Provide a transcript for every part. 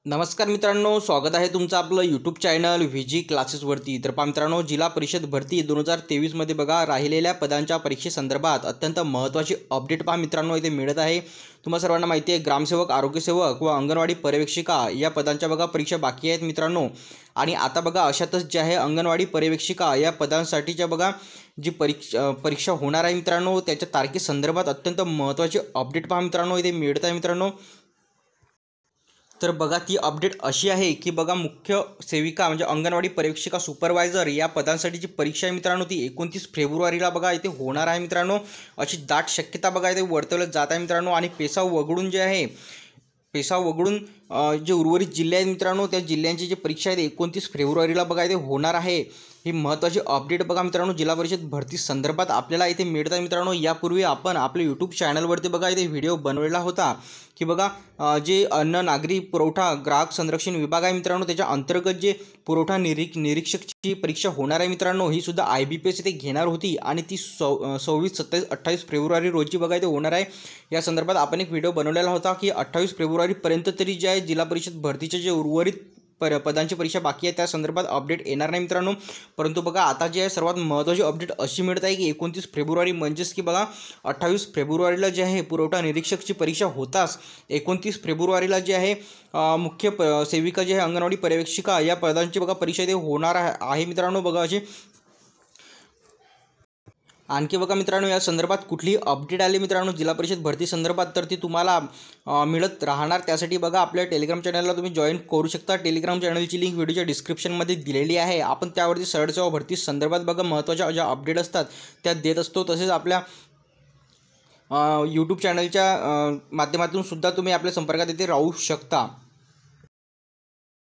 नमस्कार मित्रांनो, स्वागत आहे तुमचं आपलं यूट्यूब चॅनल व्हीजी क्लासेसवरती। तर पहा मित्रांनो, जिल्हा परिषद भरती 2023 मध्ये बघा राहिलेल्या पदांच्या परीक्षेसंदर्भात अत्यंत महत्त्वाची अपडेट पहा मित्रांनो इथे मिळत आहे। तुम्हा सर्वांना माहिती आहे ग्रामसेवक, आरोग्यसेवक व अंगणवाडी पर्यवेक्षिका या पदांच्या बघा परीक्षा बाकी आहेत मित्रांनो। आणि आता बघा अशातच जे आहे अंगणवाडी पर्यवेक्षिका या पदांसाठीच्या बघा जी परीक्षा होणार आहे मित्रांनो, त्याच्या तारखेसंदर्भात अत्यंत महत्त्वाची अपडेट पहा मित्रांनो इथे मिळत आहे मित्रांनो। तर बघा ती अपडेट अशी आहे की बघा मुख्य सेविका म्हणजे अंगणवाडी पर्यवेक्षिका सुपरवायझर या पदांसाठीची परीक्षा आहे मित्रांनो, ती 29 फेब्रुवारीला बघा इथे होणार आहे मित्रांनो। अशी दाट शक्यता बघा इथे वर्तवली जात आहे मित्रांनो। आणि पेसाव वगळून जे आहे जे उर्वरित जिल्हे आहेत मित्रांनो, त्या जिल्ह्यांची जी परीक्षा आहे 29 फेब्रुवारीला बघा इथे होणार आहे। ही महत्त्वाची अपडेट बघा मित्रांनो जिल्हा परिषद भरती संदर्भात आपल्याला इथे मिळत आहे मित्रांनो। यापूर्वी आपण आपल्या यूट्यूब चॅनलवरती बघा इथे व्हिडिओ बनवलेला होता की बघा जे अन्न नागरी पुरवठा ग्राहक संरक्षण विभाग आहे मित्रांनो, त्याच्या अंतर्गत जे पुरवठा निरीक्षकची परीक्षा होणार आहे मित्रांनो, ही सुद्धा IBPS इथे घेणार होती आणि ती 26, 27, 28 फेब्रुवारी रोजी बघा इथे होणार आहे। या संदर्भात आपण एक व्हिडिओ बनवलेला होता की 28 फेब्रुवारीपर्यंत तरी जे आहे जिल्हा परिषद भरतीचे जे उर्वरित पदांची परीक्षा बाकी आहे त्या संदर्भात अपडेट येणार नाही मित्रांनो। परंतु बघा आता जे आहे सर्वात महत्त्वाची अपडेट अशी मिळत आहे की 29 फेब्रुवारी म्हणजेच की बघा 28 फेब्रुवारीला जे आहे पुरवठा निरीक्षकची परीक्षा होताच 29 फेब्रुवारीला जे आहे मुख्य सेविका जे आहे अंगणवाडी पर्यवेक्षिका या पदांची बघा परीक्षा इथे होणार आहे मित्रांनो। बघा अशी आणखी बघा मित्रांनो या संदर्भात कुठलीही अपडेट आली मित्रांनो जिल्हा परिषद भरती संदर्भात तर ती तुम्हाला मिळत राहणार। त्यासाठी बघा आपल्या टेलिग्राम चॅनलला तुम्ही जॉईन करू शकता। टेलिग्राम चॅनलची लिंक व्हिडिओच्या डिस्क्रिप्शनमध्ये दिलेली आहे। आपण त्यावरती सरळ सेवा भरती संदर्भात बघा महत्त्वाच्या ज्या अपडेट असतात त्या देत असतो। तसेच आपल्या यूट्यूब चॅनलच्या माध्यमातून सुद्धा तुम्ही आपल्या संपर्कात इथे राहू शकता।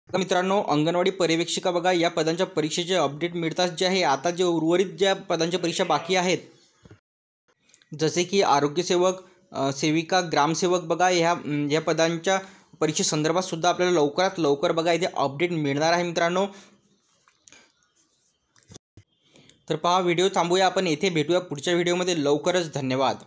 मित्रांनो अंगणवाडी पर्यवेक्षिका बघा या पदांच्या परीक्षेचे अपडेट मिळतात जे आहे आता जे उर्वरित ज्या पदांच्या परीक्षा बाकी आहेत जसे की आरोग्यसेवक, सेविका, ग्रामसेवक बघा या पदांच्या परीक्षेसंदर्भात सुद्धा आपल्याला लवकरात लवकर बघा इथे अपडेट मिळणार आहे मित्रांनो। तर पहा व्हिडिओ थांबूया, आपण येथे भेटूया पुढच्या व्हिडिओमध्ये लवकरच। धन्यवाद।